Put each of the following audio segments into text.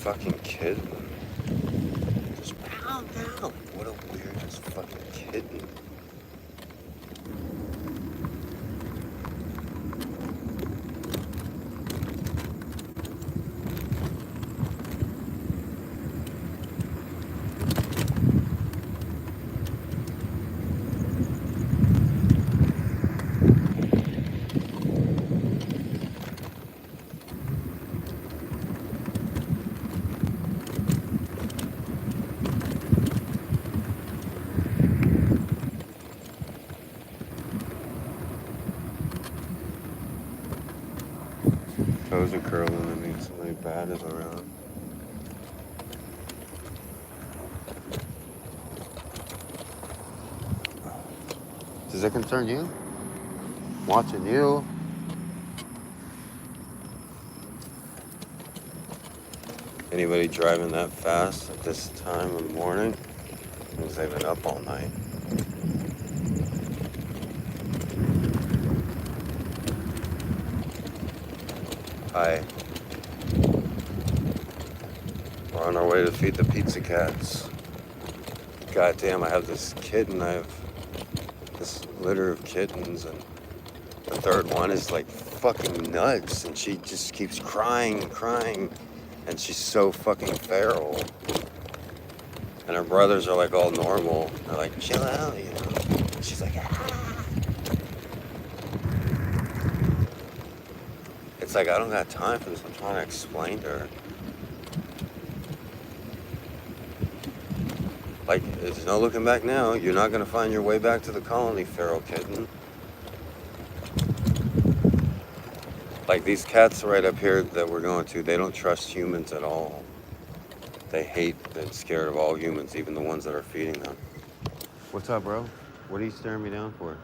fucking kitten. Just pow pow. What a weird ass fucking kitten. Toes are curling. That means somebody bad is around. Does that concern you? Watching you. Anybody driving that fast at this time of the morning means they've been up all night. Hi. We're on our way to feed the pizza cats. Goddamn, I have this kitten. I have this litter of kittens, and the third one is like fucking nuts, and she just keeps crying and crying, and she's so fucking feral. And her brothers are like all normal. They're like, chill out, you know. And she's like, ah. It's like, I don't got time for this. I'm trying to explain to her. Like, there's no looking back now. You're not going to find your way back to the colony, feral kitten. Like, these cats right up here that we're going to, they don't trust humans at all. They hate and scared of all humans, even the ones that are feeding them. What's up, bro? What are you staring me down for?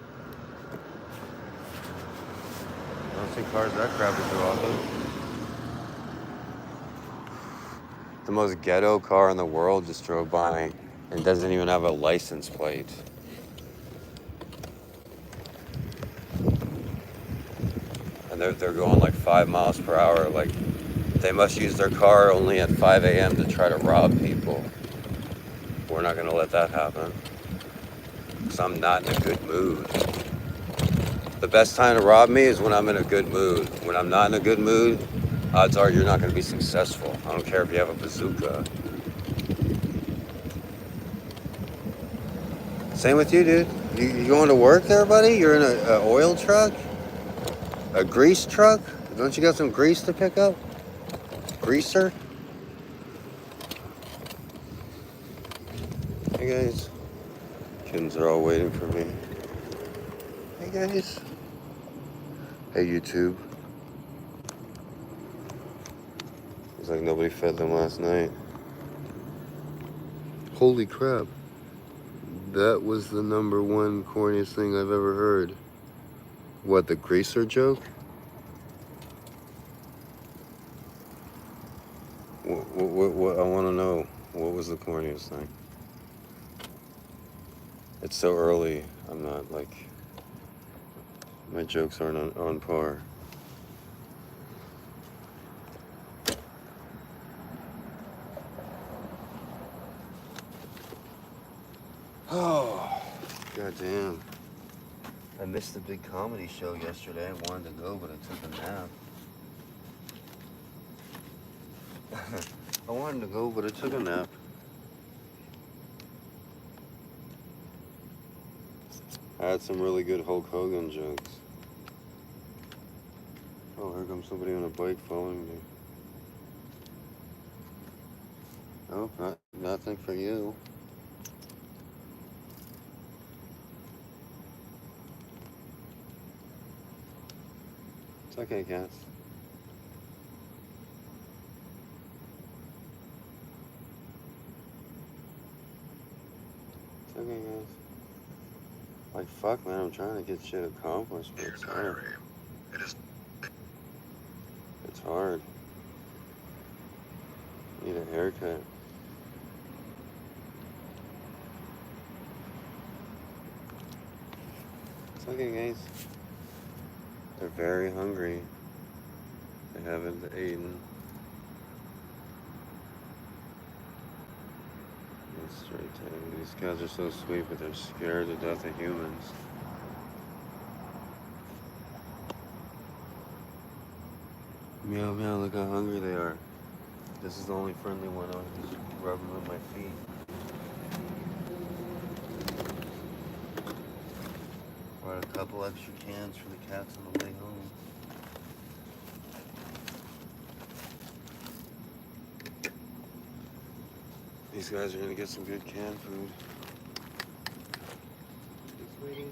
I don't see cars that crappy too often. The most ghetto car in the world just drove by and doesn't even have a license plate. And they're going like 5 miles per hour. Like, they must use their car only at 5 a.m. to try to rob people. We're not gonna let that happen. Because I'm not in a good mood. The best time to rob me is when I'm in a good mood. When I'm not in a good mood, odds are you're not gonna be successful. I don't care if you have a bazooka. Same with you, dude. You going to work there, buddy? You're in a oil truck? A grease truck? Don't you got some grease to pick up? Greaser? Hey guys. Kids are all waiting for me. Hey guys. Hey YouTube. It's like nobody fed them last night. Holy crap. That was the #1 corniest thing I've ever heard. What, the greaser joke? What I want to know. What was the corniest thing? It's so early. I'm not like, my jokes aren't on par. Oh, goddamn. I missed the big comedy show yesterday. I wanted to go, but I took a nap. I wanted to go, but I took a nap. I had some really good Hulk Hogan jokes. Oh, here comes somebody on a bike following me. Oh, nothing for you. It's okay, cats. It's okay, guys. Like, fuck, man, I'm trying to get shit accomplished, but it's hard. It's hard. Need a haircut. It's okay, guys. They're very hungry. They haven't eaten. Straight time. These cats are so sweet, but they're scared to death of humans. Meow meow, look how hungry they are. This is the only friendly one. I'll just rub them with my feet. Brought a couple extra cans for the cats on the way home. These guys are gonna get some good canned food. Sweeties.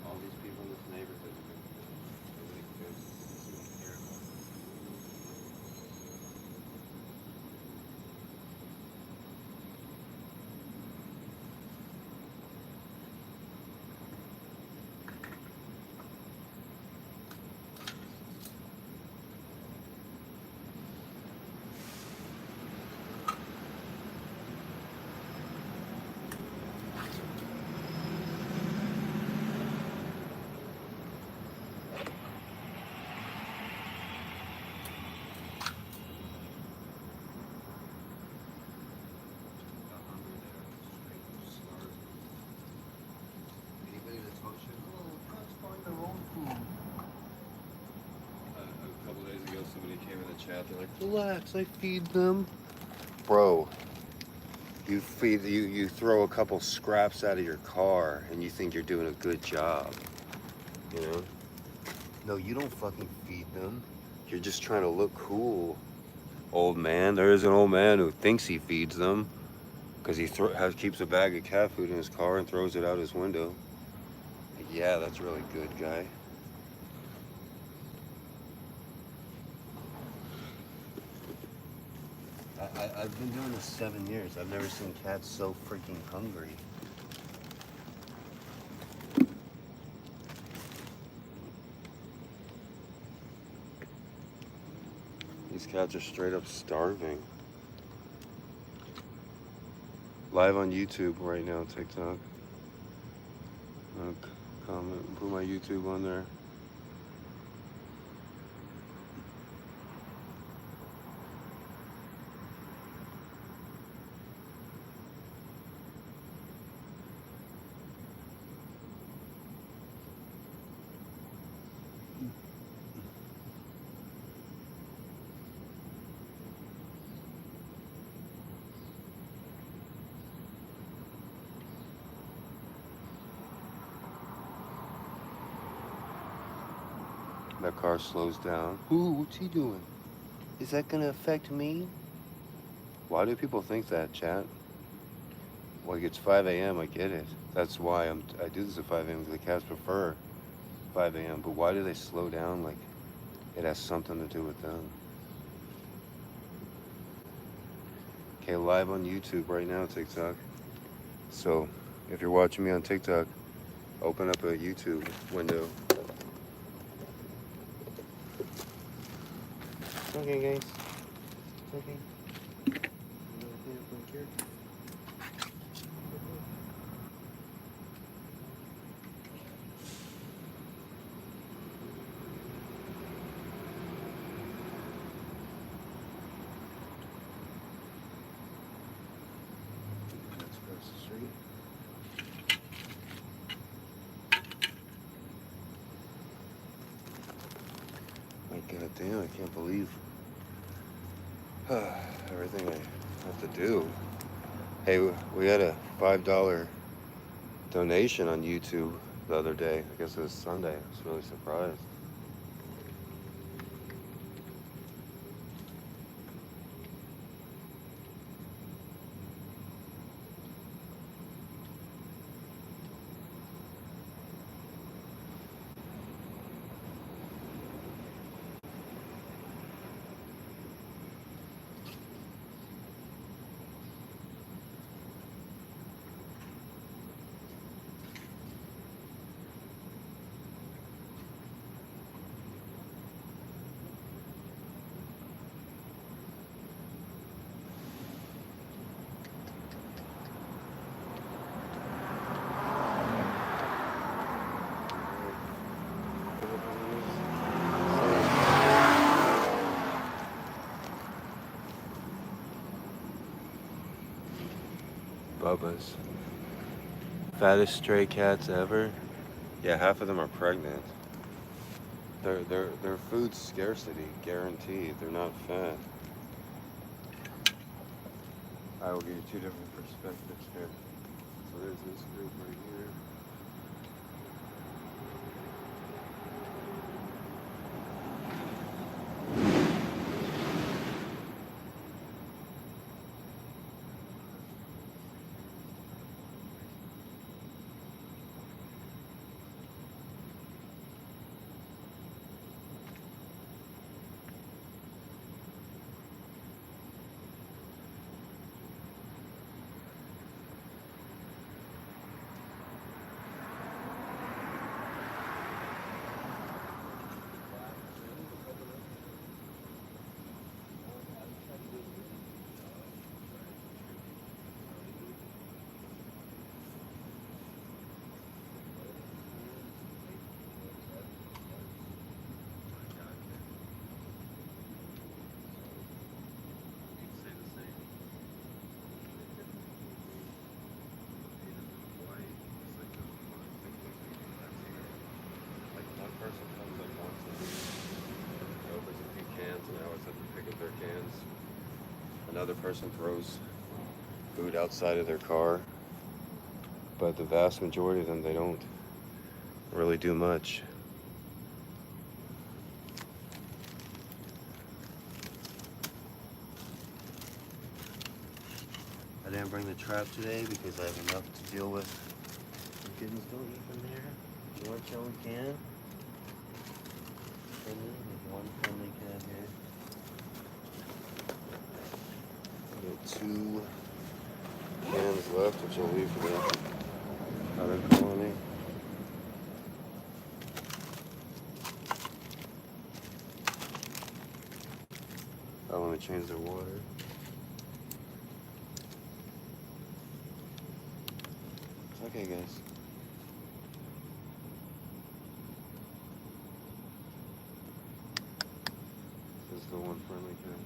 All these people in this neighborhood are really good. A couple days ago, somebody came in the chat. They're like, "Relax, I feed them." Bro, you throw a couple scraps out of your car, and you think you're doing a good job. You know? No, you don't fucking feed them. You're just trying to look cool, old man. There is an old man who thinks he feeds them because he keeps a bag of cat food in his car and throws it out his window. Yeah, that's really good, guy. I've been doing this 7 years. I've never seen cats so freaking hungry. These cats are straight up starving. Live on YouTube right now, TikTok. Comment, put my YouTube on there. That car slows down. Ooh, what's he doing? Is that gonna affect me? Why do people think that, chat? Like, it's 5 a.m., I get it. That's why I do this at 5 a.m. because the cats prefer 5 a.m. But why do they slow down? Like, it has something to do with them. Okay, live on YouTube right now, TikTok. So, if you're watching me on TikTok, open up a YouTube window. Okay, guys. Okay. Let's cross the street. My God damn, I can't believe everything I have to do. Hey, we had a $5 donation on YouTube the other day. I guess it was Sunday. I was really surprised. Bubba's. Fattest stray cats ever. Yeah, half of them are pregnant. They're food scarcity, guaranteed. They're not fat. I will give you two different perspectives here. So there's this group right here. Another person throws food outside of their car, but the vast majority of them, they don't really do much. I didn't bring the trap today because I have enough to deal with. The kittens don't eat from there. You want your own can? There's one friendly cat here. Two cans left, which I'll leave for the other colony. I want to change their water. It's okay, guys. This is the one friendly cat.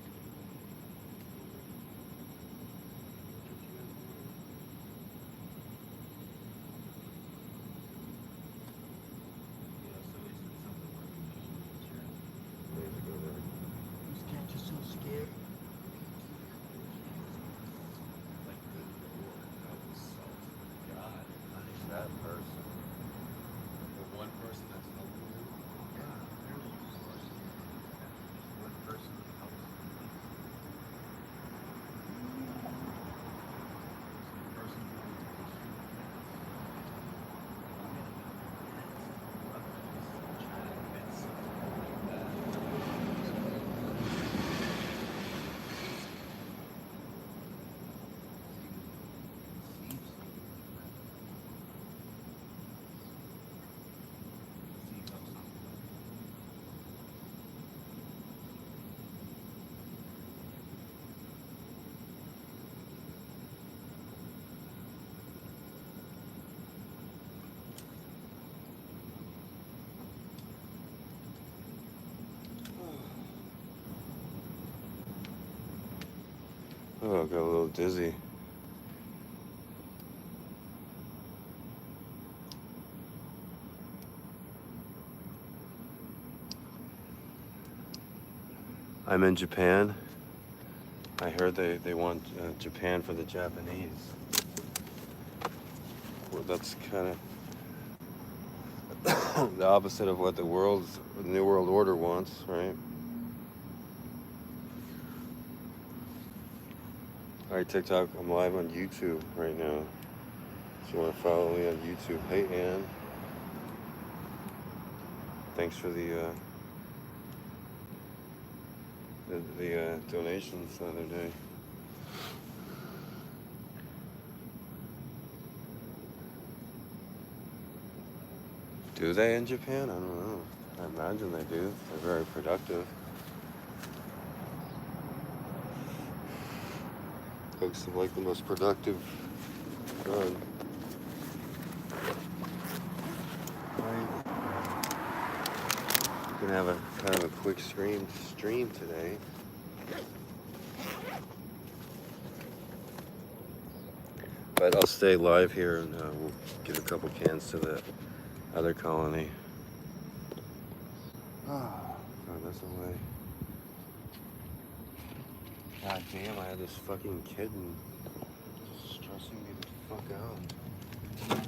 Oh, I got a little dizzy. I'm in Japan. I heard they want Japan for the Japanese. Well, that's kind of the opposite of what the New World Order wants, right? Alright, TikTok, I'm live on YouTube right now. If you want to follow me on YouTube. Hey, Ann. Thanks for the donations the other day. Do they in Japan? I don't know. I imagine they do. They're very productive. Folks have like the most productive drug. Right. We're gonna have a kind of a quick stream today. But I'll stay live here and we'll give a couple cans to the other colony. Oh, throw this away. God damn, I had this fucking kitten just stressing me the fuck out.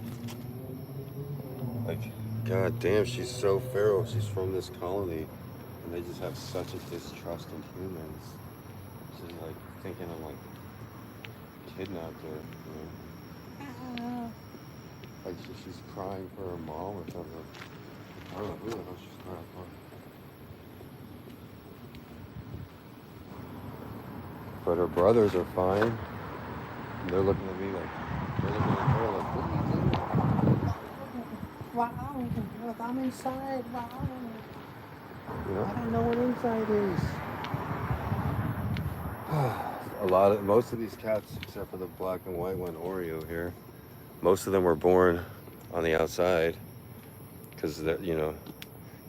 Like, god damn, she's so feral. She's from this colony, and they just have such a distrust in humans. She's like thinking I'm like kidnapped her, you know? Like she's crying for her mom or something. I don't know who the hell she's crying for. But her brothers are fine. They're looking at me like, they're looking at her like, what are you doing? Wow, look, I'm inside. Wow. You know? I don't know what inside is. Most of these cats, except for the black and white one, Oreo here, most of them were born on the outside. Because, you know,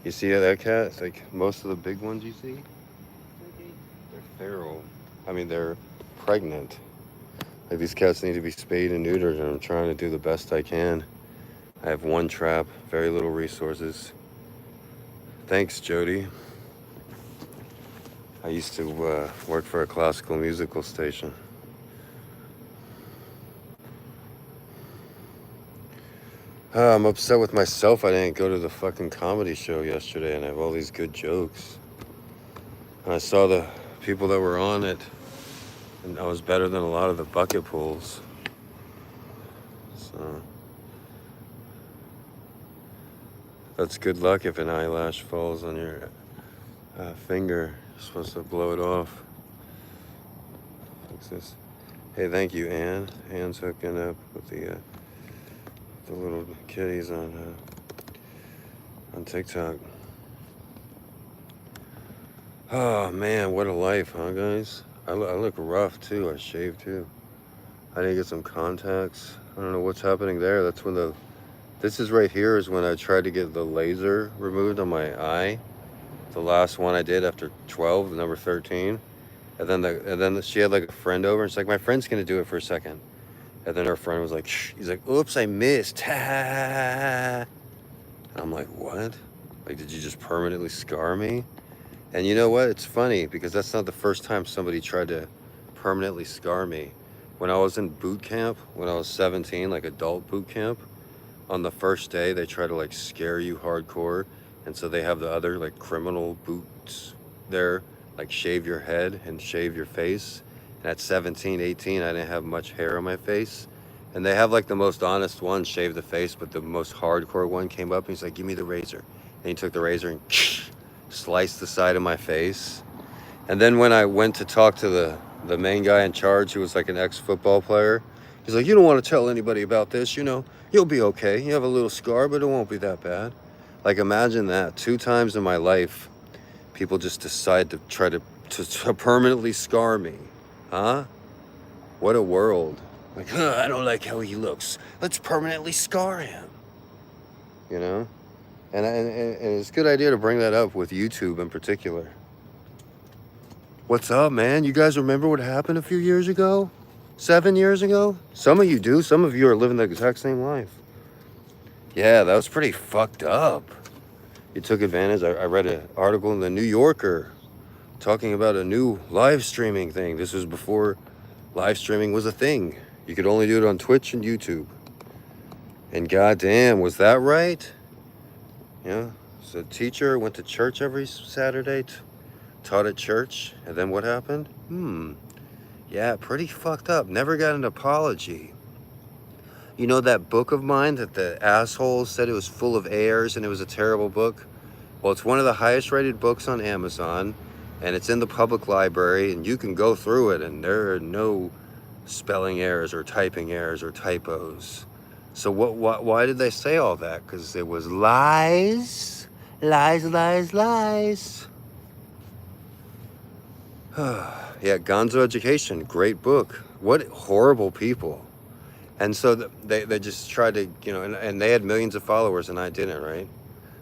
you see that cat? It's like most of the big ones you see, they're feral. I mean, they're pregnant. Like, these cats need to be spayed and neutered, and I'm trying to do the best I can. I have one trap, very little resources. Thanks, Jody. I used to work for a classical musical station. I'm upset with myself I didn't go to the fucking comedy show yesterday, and I have all these good jokes. And I saw the people that were on it, and I was better than a lot of the bucket pools. So that's good luck if an eyelash falls on your finger. You're supposed to blow it off. Fix this. Hey, thank you, Ann. Ann's hooking up with the little kitties on TikTok. Oh man, what a life, huh, guys? I look rough too. I shaved too. I need to get some contacts. I don't know what's happening there. That's when this is right here is when I tried to get the laser removed on my eye. The last one I did after 12, the number 13. And then she had like a friend over, and she's like, my friend's gonna do it for a second. And then her friend was like, shh. He's like, oops, I missed. And I'm like, what? Like, did you just permanently scar me? And you know what? It's funny because that's not the first time somebody tried to permanently scar me. When I was in boot camp, when I was 17, like adult boot camp, on the first day, they try to like scare you hardcore. And so they have the other like criminal boots there, like shave your head and shave your face. And at 17, 18, I didn't have much hair on my face. And they have like the most honest one, shave the face, but the most hardcore one came up and he's like, give me the razor. And he took the razor and sliced the side of my face. And then when I went to talk to the main guy in charge, who was like an ex-football player, he's like, you don't want to tell anybody about this, you know, you'll be okay. You have a little scar, but it won't be that bad. Like, imagine that. 2 times in my life, people just decide to try to permanently scar me. Huh? What a world. Like, I don't like how he looks. Let's permanently scar him. You know? And it's a good idea to bring that up with YouTube in particular. What's up, man? You guys remember what happened a few years ago? 7 years ago? Some of you do. Some of you are living the exact same life. Yeah, that was pretty fucked up. You took advantage. I read an article in the New Yorker talking about a new live streaming thing. This was before live streaming was a thing. You could only do it on Twitch and YouTube. And goddamn, was that right? Yeah. So teacher went to church every Saturday, taught at church, and then what happened? Yeah, pretty fucked up. Never got an apology. You know that book of mine that the asshole said it was full of errors and it was a terrible book? Well, it's one of the highest rated books on Amazon, and it's in the public library, and you can go through it, and there are no spelling errors or typing errors or typos. So why did they say all that? Because it was lies. Lies, lies, lies. Yeah, Gonzo Education, great book. What horrible people. And so they just tried to, you know, and they had millions of followers and I didn't, right?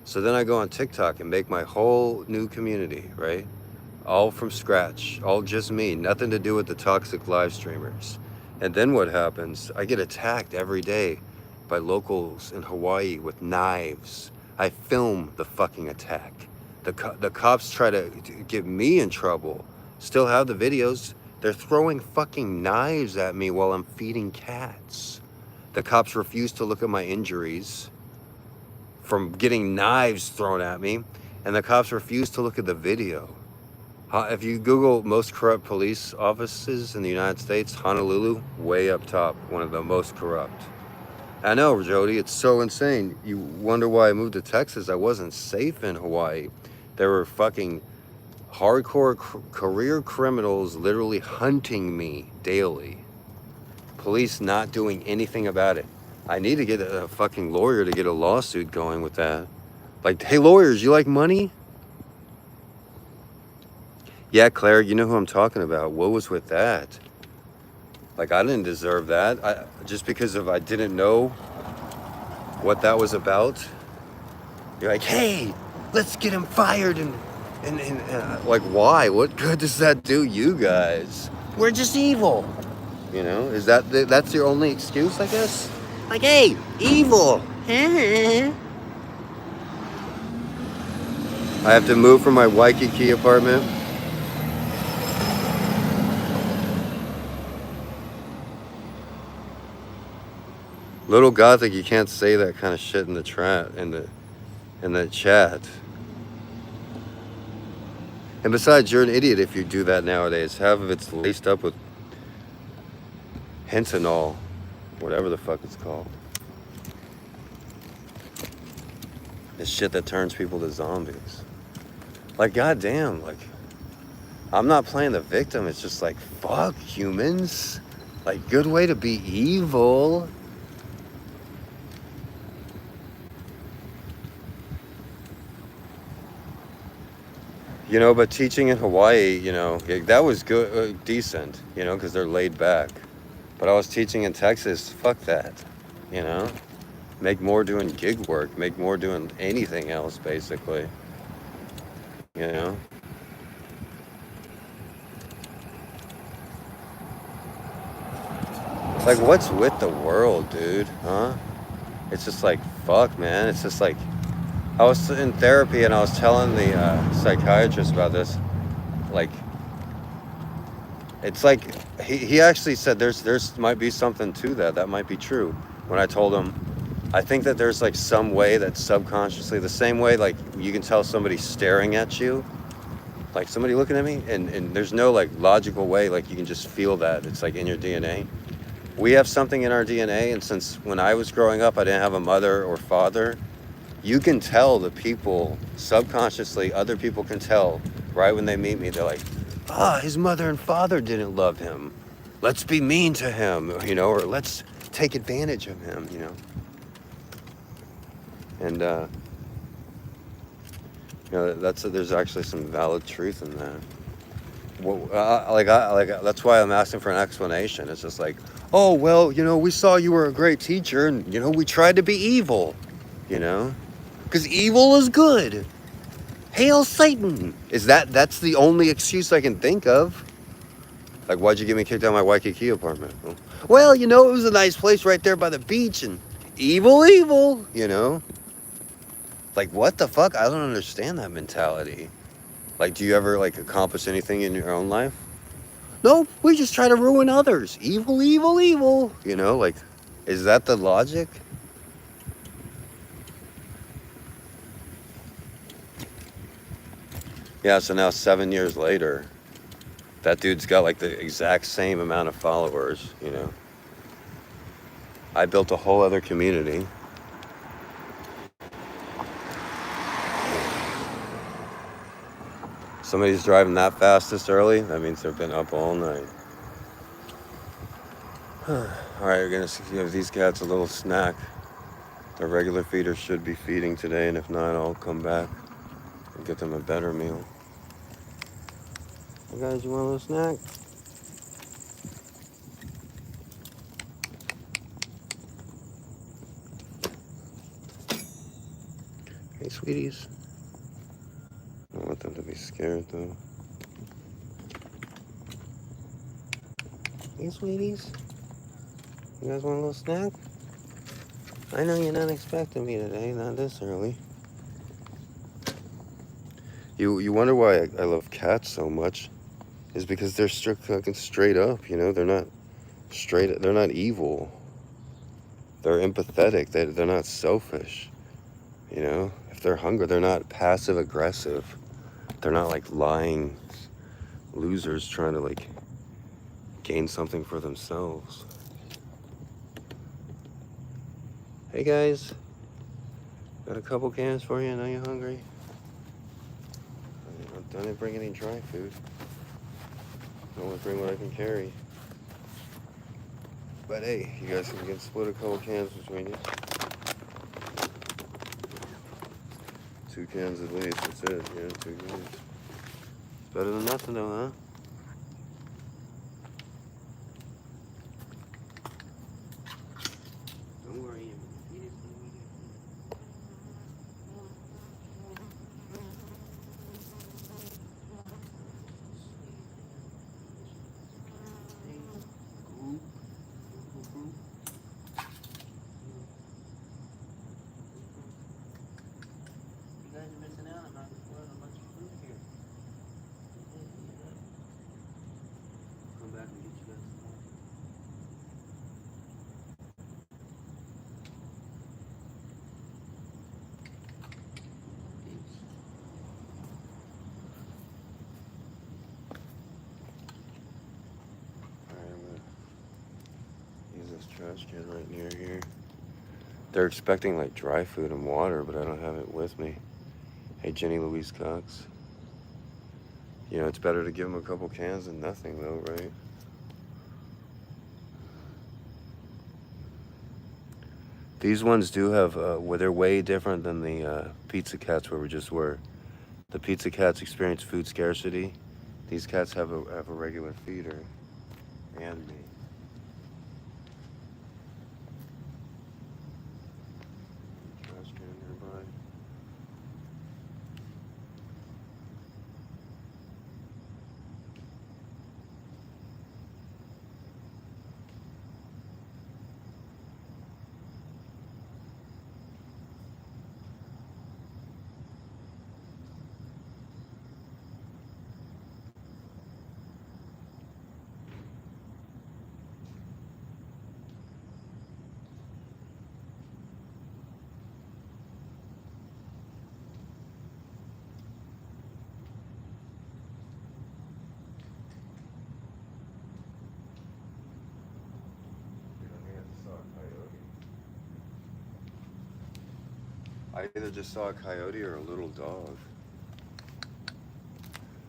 So then I go on TikTok and make my whole new community, right? All from scratch, all just me, nothing to do with the toxic live streamers. And then what happens? I get attacked every day by locals in Hawaii with knives. I film the fucking attack. The cops try to get me in trouble. Still have the videos. They're throwing fucking knives at me while I'm feeding cats. The cops refuse to look at my injuries from getting knives thrown at me, and the cops refuse to look at the video. If you Google most corrupt police offices in the United States, Honolulu, way up top, one of the most corrupt. I know, Jody, it's so insane. You wonder why I moved to Texas. I wasn't safe in Hawaii. There were fucking hardcore career criminals literally hunting me daily. Police not doing anything about it. I need to get a fucking lawyer to get a lawsuit going with that. Like, hey, lawyers, you like money? Yeah, Claire, you know who I'm talking about. What was with that? Like, I didn't deserve that. Just because I didn't know what that was about. You're like, hey, let's get him fired. And like, why? What good does that do you guys? We're just evil. You know, that's your only excuse, I guess? Like, hey, evil. I have to move from my Waikiki apartment. Little Gothic, you can't say that kind of shit in the chat. And besides, you're an idiot if you do that nowadays. Half of it's laced up with hentanol, whatever the fuck it's called. This shit that turns people to zombies. Like, goddamn, like, I'm not playing the victim. It's just like, fuck humans. Like, good way to be evil. You know, but teaching in Hawaii, you know, that was good, decent, you know, because they're laid back. But I was teaching in Texas, fuck that, you know? Make more doing gig work, make more doing anything else, basically. You know? Like, what's with the world, dude, huh? It's just like, fuck, man. It's just like, I was in therapy and I was telling the psychiatrist about this. Like, it's like, he actually said there's might be something to that. That might be true. When I told him, I think that there's like some way that subconsciously, the same way like you can tell somebody staring at you, like somebody looking at me, and there's no like logical way, like you can just feel that. It's like in your DNA. We have something in our DNA, and since when I was growing up, I didn't have a mother or father, you can tell the people subconsciously, other people can tell right when they meet me, they're like, his mother and father didn't love him. Let's be mean to him, you know, or let's take advantage of him, you know. And, you know, there's actually some valid truth in that. Well, that's why I'm asking for an explanation. It's just like, oh, well, you know, we saw you were a great teacher and, you know, we tried to be evil, you know, because evil is good. Hail Satan. That's the only excuse I can think of. Like, why'd you get me kicked out of my Waikiki apartment? Well, you know, it was a nice place right there by the beach and evil, you know. Like, what the fuck? I don't understand that mentality. Like, do you ever, like, accomplish anything in your own life? Nope, we just try to ruin others. Evil, you know, like, is that the logic? Yeah, so now 7 years later, that dude's got, like, the exact same amount of followers, you know. I built a whole other community. Somebody's driving that fast this early, that means they've been up all night. Alright, we're gonna give these cats a little snack. Their regular feeders should be feeding today, and if not, I'll come back and get them a better meal. Hey guys, you want a little snack? Hey, sweeties. I don't want them to be scared, though. Hey, sweeties. You guys want a little snack? I know you're not expecting me today, not this early. You wonder why I love cats so much? Is because they're fucking straight up, you know? They're not they're not evil. They're empathetic. They're not selfish, you know? If they're hungry, they're not passive aggressive. They're not like lying losers trying to like gain something for themselves. Hey guys, got a couple cans for you. I know you're hungry. I didn't bring any dry food. I only bring what I can carry. But hey, you guys can split a couple cans between you. 2 cans at least, that's it. Yeah, 2 cans. Better than nothing though, huh? Don't worry, you guys are missing out. I'm not spoiling a bunch of food here. Come back and get you guys some more. Alright, I'm gonna use this trash can right near here. They're expecting like dry food and water, but I don't have it with me. Hey, Jenny Louise Cox. You know, it's better to give them a couple cans than nothing, though, right? These ones do have, well, they're way different than the pizza cats where we just were. The pizza cats experience food scarcity. These cats have a regular feeder and me. Trash can nearby. I either just saw a coyote or a little dog.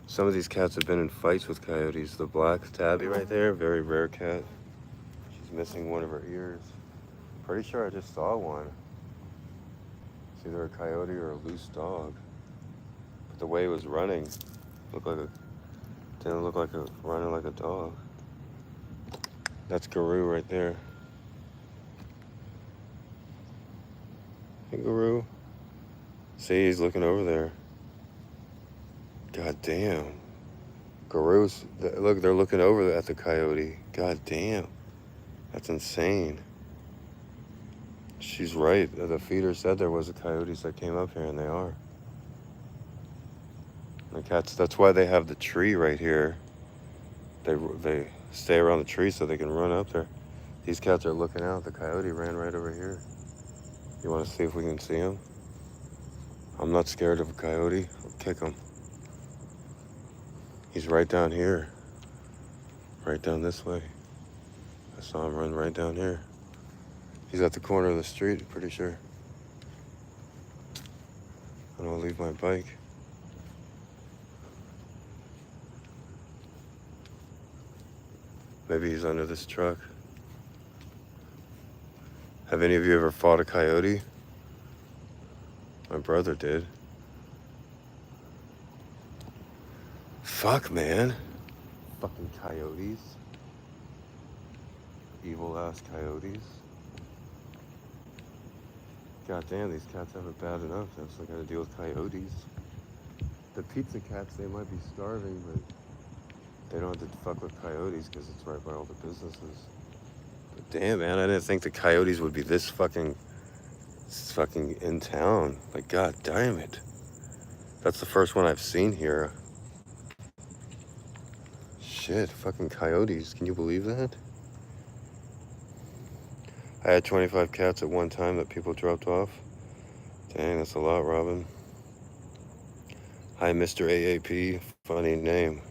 Some of these cats have been in fights with coyotes. The black tabby right there, very rare cat. She's missing one of her ears. Pretty sure I just saw one. It's either a coyote or a loose dog. But the way it was running, didn't look like running like a dog. That's Guru right there. Hey, Guru. See, he's looking over there. God damn. Guru's, look, they're looking over at the coyote. God damn. That's insane. She's right. The feeder said there was a coyotes that came up here, and they are. The cats, that's why they have the tree right here. They stay around the tree so they can run up there. These cats are looking out. The coyote ran right over here. You want to see if we can see him? I'm not scared of a coyote. I'll kick him. He's right down here. Right down this way. I saw him run right down here. He's at the corner of the street, pretty sure. And I'll leave my bike. Maybe he's under this truck. Have any of you ever fought a coyote? My brother did. Fuck, man. Fucking coyotes. Evil ass coyotes. God damn, these cats have it bad enough. They also gotta deal with coyotes. The pizza cats, they might be starving, but they don't have to fuck with coyotes because it's right by all the businesses. Damn, man, I didn't think the coyotes would be this fucking in town. Like, god damn it. That's the first one I've seen here. Shit, fucking coyotes. Can you believe that? I had 25 cats at one time that people dropped off. Dang, that's a lot, Robin. Hi, Mr. AAP. Funny name.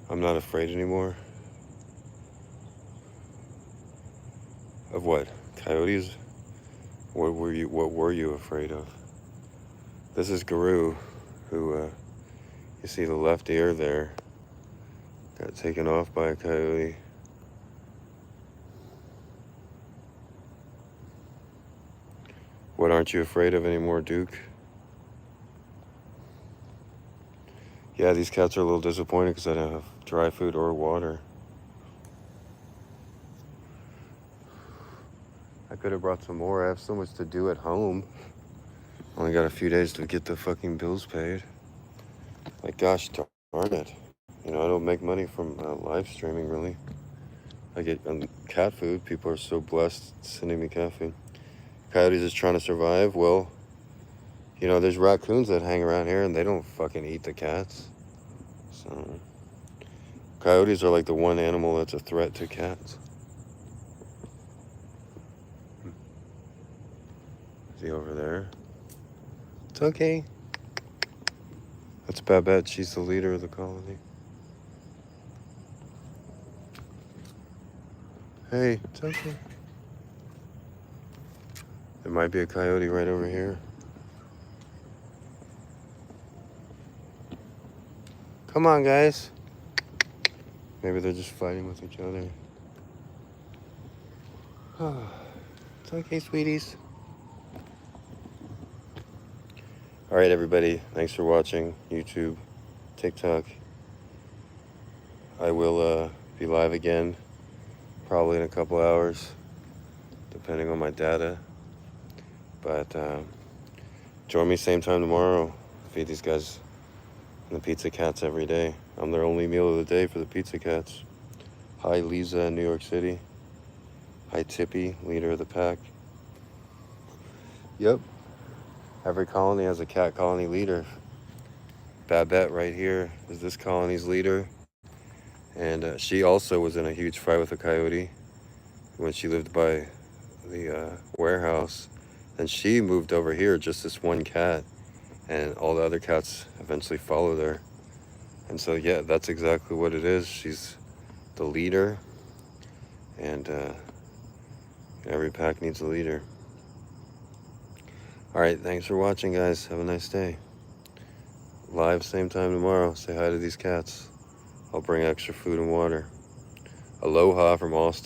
I'm not afraid anymore. Of what? Coyotes? What were you afraid of? This is Guru, who, you see the left ear there. Got taken off by a coyote. What aren't you afraid of anymore, Duke? Yeah, these cats are a little disappointed because I don't have dry food or water. I could have brought some more. I have so much to do at home. Only got a few days to get the fucking bills paid. Like, gosh darn it. You know, I don't make money from live streaming, really. I get cat food. People are so blessed sending me cat food. Coyotes is trying to survive. Well, you know, there's raccoons that hang around here and they don't fucking eat the cats. So, coyotes are like the one animal that's a threat to cats. Is he over there? It's okay. That's Babette. She's the leader of the colony. Hey, it's okay. There might be a coyote right over here. Come on, guys. Maybe they're just fighting with each other. It's okay, sweeties. All right, everybody. Thanks for watching YouTube, TikTok. I will be live again, probably in a couple hours, depending on my data. But join me same time tomorrow. Feed these guys and the pizza cats every day. I'm their only meal of the day for the pizza cats. Hi, Lisa in New York City. Hi, Tippy, leader of the pack. Yep. Every colony has a cat colony leader. Babette right here is this colony's leader. And she also was in a huge fight with a coyote when she lived by the warehouse. And she moved over here, just this one cat. And all the other cats eventually followed her. And so, yeah, that's exactly what it is. She's the leader. And every pack needs a leader. All right, thanks for watching, guys. Have a nice day. Live same time tomorrow. Say hi to these cats. I'll bring extra food and water. Aloha from Austin.